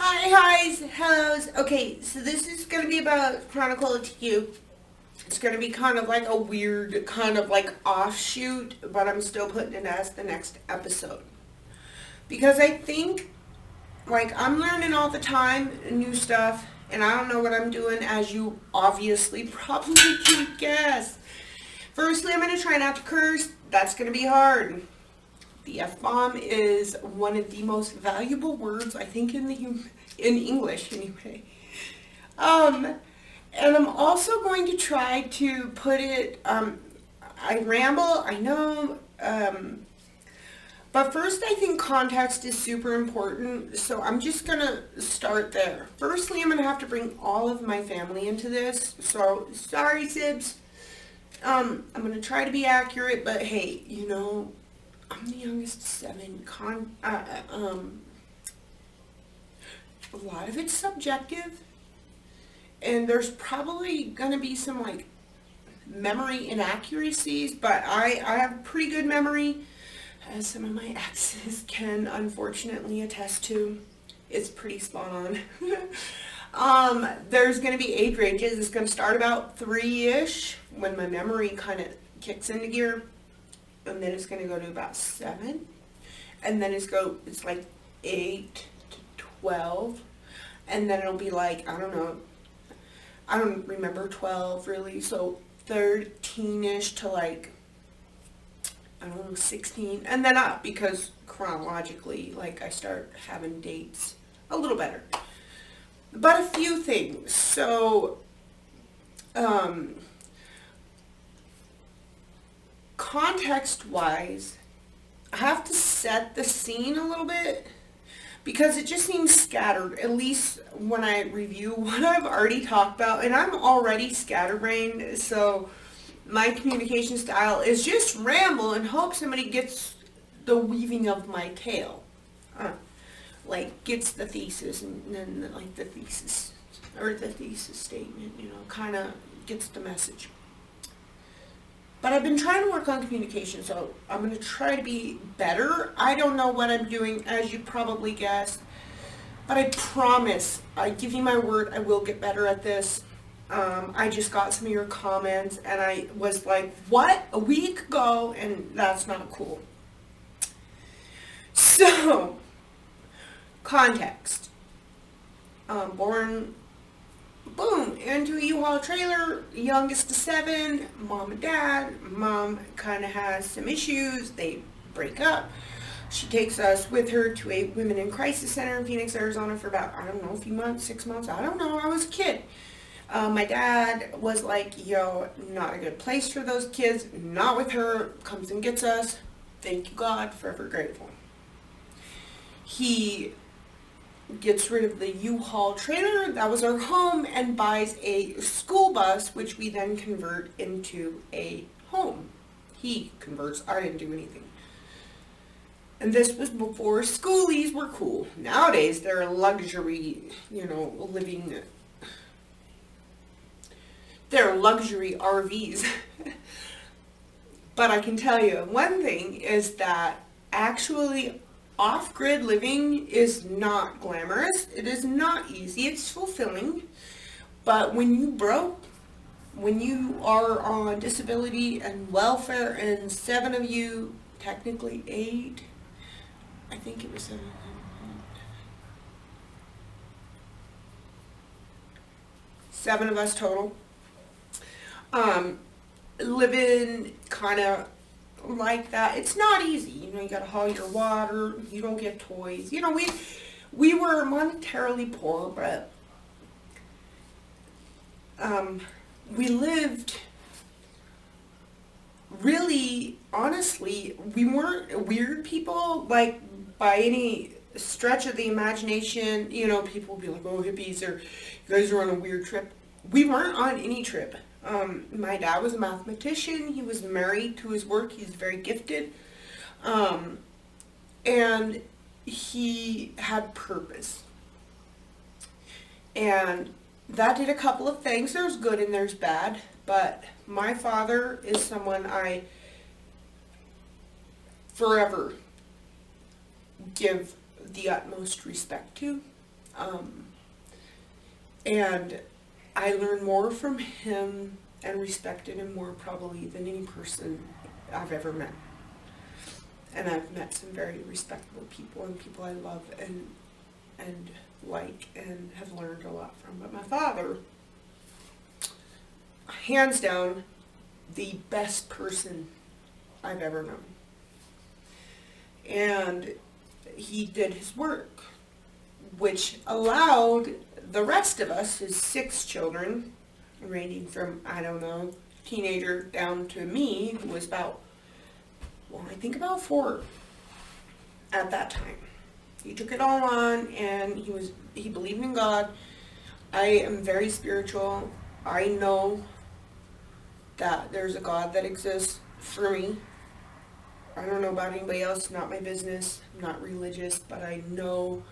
Hi, hi's, hellos. Okay, so this is going to be about Chronicle of TQ. It's going to be kind of like a weird, kind of like offshoot, but I'm still putting it as the next episode. Because I think, like, I'm learning all the time new stuff, and I don't know what I'm doing, as you obviously probably can guess. Firstly, I'm going to try not to curse. That's going to be hard. The F-bomb is one of the most valuable words, I think, in English anyway. And I'm also going to try to put it, I ramble, I know, but first I think context is super important, so I'm just going to start there. Firstly, I'm going to have to bring all of my family into this, so sorry, Sibs. I'm going to try to be accurate, but hey, I'm the youngest of seven. A lot of it's subjective, and there's probably going to be some like memory inaccuracies, but I have pretty good memory, as some of my exes can unfortunately attest to. It's pretty spot on. There's going to be age ranges. It's going to start about 3-ish when my memory kind of kicks into gear, and then it's going to go to about 7, and then it's like 8 to 12, and then it'll be like, I don't know, I don't remember 12 really, so 13-ish to like, I don't know, 16, and then up, because chronologically, like, I start having dates a little better. But a few things. So, context-wise, I have to set the scene a little bit because it just seems scattered, at least when I review what I've already talked about, and I'm already scatterbrained, so my communication style is just ramble and hope somebody gets the weaving of my tale. Like, gets the thesis, and then, like, the thesis statement, kind of gets the message. But I've been trying to work on communication, so I'm going to try to be better. I don't know what I'm doing, as you probably guessed, but I promise, I give you my word, I will get better at this. I just got some of your comments, and I was like, what? A week ago? And that's not cool. So, context. Born, boom, into a U-Haul trailer, youngest of 7, mom and dad. Mom kind of has some issues. They break up. She takes us with her to a women in crisis center in Phoenix, Arizona for about, I don't know, a few months, 6 months. I don't know. I was a kid. My dad was like, yo, not a good place for those kids. Not with her. Comes and gets us. Thank you, God. Forever grateful. He gets rid of the U-Haul trailer, that was our home, and buys a school bus, which we then convert into a home. He converts, I didn't do anything. And this was before schoolies were cool. Nowadays, they're luxury, living, they're luxury RVs. But I can tell you, one thing is that actually off-grid living is not glamorous. It is not easy. It's fulfilling. But when you are on disability and welfare, and 7 of you, technically 8, I think it was 7, 7 of us total, living kind of like that. It's not easy. You gotta haul your water. You don't get toys. We were monetarily poor, but we lived really, honestly, we weren't weird people, like, by any stretch of the imagination. People will be like, oh, hippies, or you guys are on a weird trip. We weren't on any trip. My dad was a mathematician. He was married to his work. He's very gifted. And he had purpose. And that did a couple of things. There's good and there's bad. But my father is someone I forever give the utmost respect to. Um, and I learned more from him and respected him more probably than any person I've ever met. And I've met some very respectable people and people I love and like and have learned a lot from. But my father, hands down, the best person I've ever known. And he did his work, which allowed the rest of us, his 6 children, ranging from, I don't know, teenager down to me, who was about, well, I think about 4 at that time. He took it all on, and he believed in God. I am very spiritual. I know that there's a God that exists for me. I don't know about anybody else, not my business. I'm not religious, but I know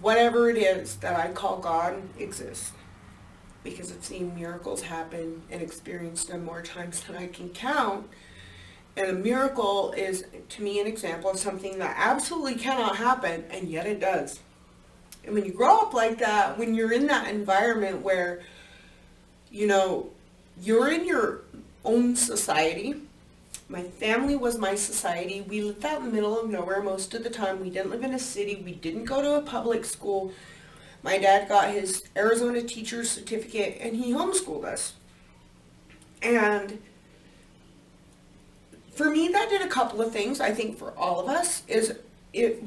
whatever it is that I call God exists, because I've seen miracles happen and experienced them more times than I can count. And a miracle is, to me, an example of something that absolutely cannot happen, and yet it does. And when you grow up like that, when you're in that environment where, you're in your own society. My family was my society. We lived out in the middle of nowhere most of the time. We didn't live in a city. We didn't go to a public school. My dad got his Arizona teacher's certificate, and he homeschooled us. And for me, that did a couple of things, I think, for all of us.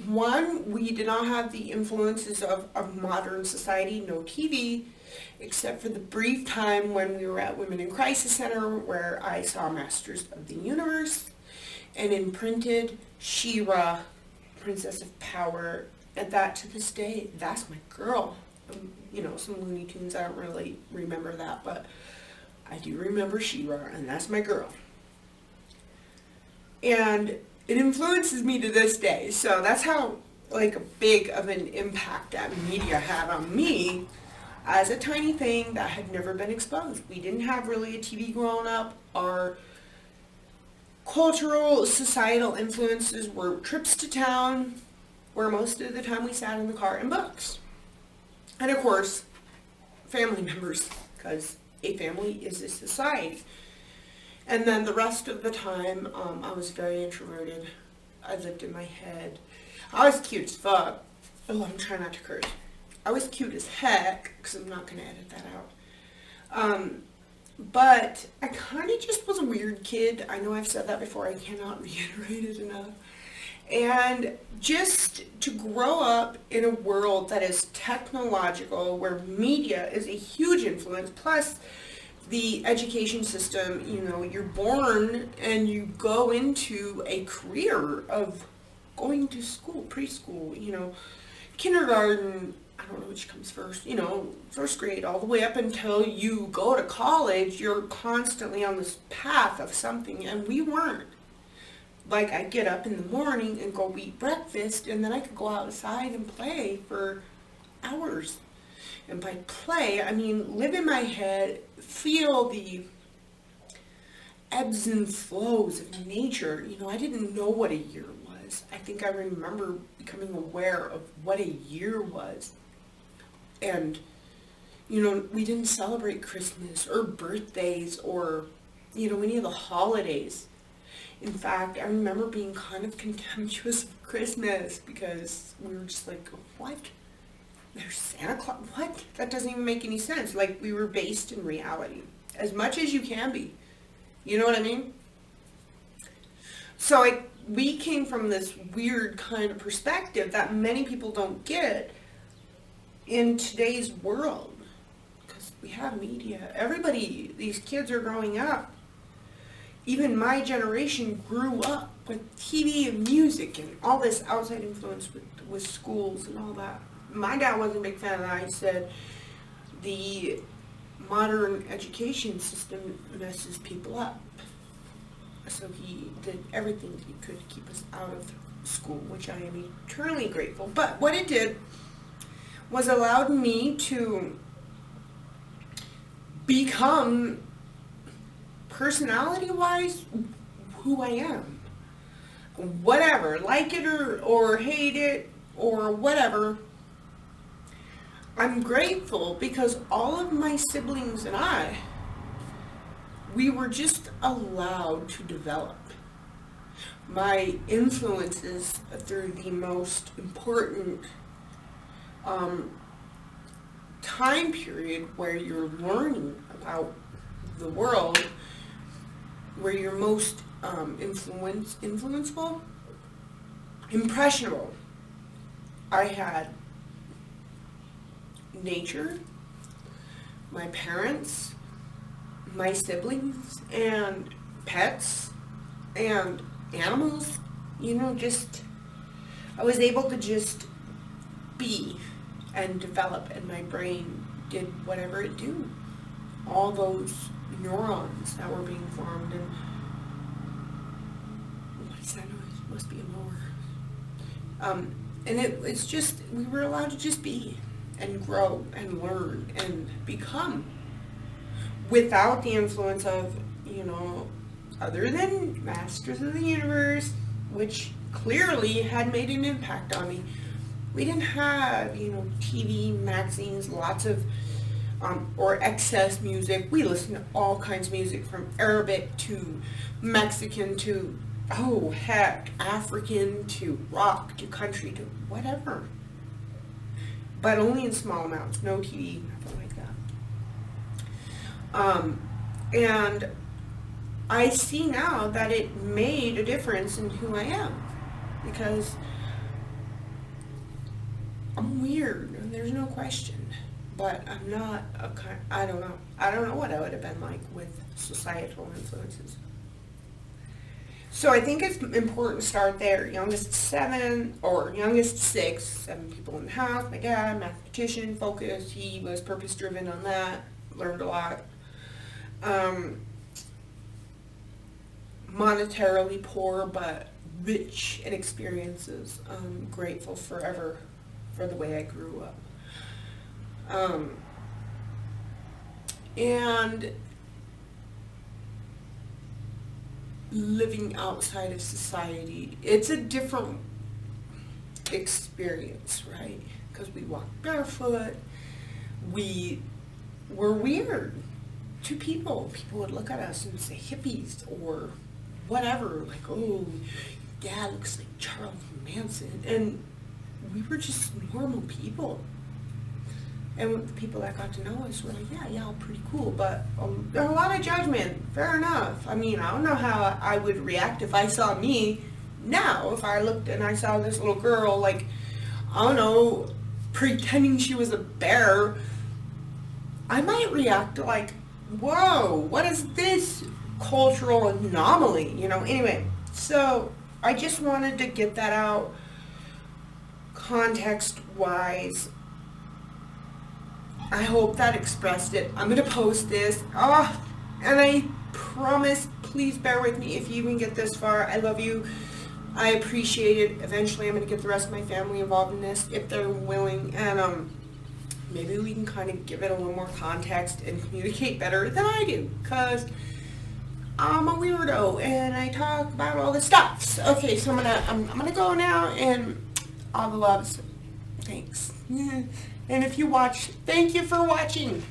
One, we did not have the influences of modern society, no TV, except for the brief time when we were at Women in Crisis Center, where I saw Masters of the Universe and imprinted She-Ra, Princess of Power, and that to this day, that's my girl. Some Looney Tunes, I don't really remember that, but I do remember She-Ra, and that's my girl. And it influences me to this day, so that's how big of an impact that media had on me as a tiny thing that had never been exposed. We didn't have really a TV growing up. Our cultural, societal influences were trips to town, where most of the time we sat in the car, and books. And of course, family members, because a family is a society. And then the rest of the time, I was very introverted. I lived in my head. I was cute as fuck. Oh, I'm trying not to curse. I was cute as heck, because I'm not going to edit that out. But I kind of just was a weird kid. I know I've said that before. I cannot reiterate it enough. And just to grow up in a world that is technological, where media is a huge influence, plus the education system, you're born and you go into a career of going to school, preschool, kindergarten, I don't know which comes first, first grade, all the way up until you go to college. You're constantly on this path of something, and we weren't. I'd get up in the morning and go eat breakfast, and then I could go outside and play for hours. And by play, I mean live in my head, feel the ebbs and flows of nature. I didn't know what a year was. I think I remember becoming aware of what a year was. And, we didn't celebrate Christmas or birthdays or, any of the holidays. In fact, I remember being kind of contemptuous of Christmas because we were just like, what? There's Santa Claus? What? That doesn't even make any sense. We were based in reality. As much as you can be. You know what I mean? So we came from this weird kind of perspective that many people don't get in today's world. Because we have media. Everybody, these kids are growing up. Even my generation grew up with TV and music and all this outside influence with schools and all that. My dad wasn't a big fan of that. He said the modern education system messes people up. So he did everything he could to keep us out of school, which I am eternally grateful. But what it did was allowed me to become, personality-wise, who I am. Whatever, like it or hate it or whatever, I'm grateful because all of my siblings and we were just allowed to develop. My influences through the most important um, time period where you're learning about the world, where you're most influenceable, impressionable. I had nature, my parents, my siblings, and pets, and animals. Just I was able to just be and develop, and my brain did whatever it do. All those neurons that were being formed, and what is that noise? Must be a mower. And it's just, we were allowed to just be and grow and learn and become without the influence of, other than Masters of the Universe, which clearly had made an impact on me. We didn't have, TV, magazines, lots of, or excess music. We listened to all kinds of music, from Arabic to Mexican to, oh heck, African to rock to country to whatever. But only in small amounts, no TV, nothing like that. And I see now that it made a difference in who I am, because I'm weird, there's no question, but I'm not I don't know what I would have been like with societal influences. So I think it's important to start there. Youngest 7, or youngest 6, 7 people in the house. My dad, mathematician, focused. He was purpose driven on that. Learned a lot. Monetarily poor, but rich in experiences. I'm grateful forever for the way I grew up. And living outside of society, it's a different experience, right? Because we walked barefoot, we were weird to people. People would look at us and say hippies or whatever, like, oh, dad looks like Charles Manson, and we were just normal people. And the people that got to know us were like, yeah, y'all pretty cool, but there's a lot of judgment. Fair enough. I mean, I don't know how I would react if I saw me now. If I looked and I saw this little girl, like, I don't know, pretending she was a bear, I might react like, whoa, what is this cultural anomaly? Anyway, so I just wanted to get that out context-wise. I hope that expressed it. I'm going to post this. And I promise, please bear with me if you even get this far. I love you. I appreciate it. Eventually, I'm going to get the rest of my family involved in this if they're willing. And maybe we can kind of give it a little more context and communicate better than I do. Because I'm a weirdo and I talk about all this stuff. Okay, so I'm gonna go now, and all the loves. Thanks. And if you watch, thank you for watching.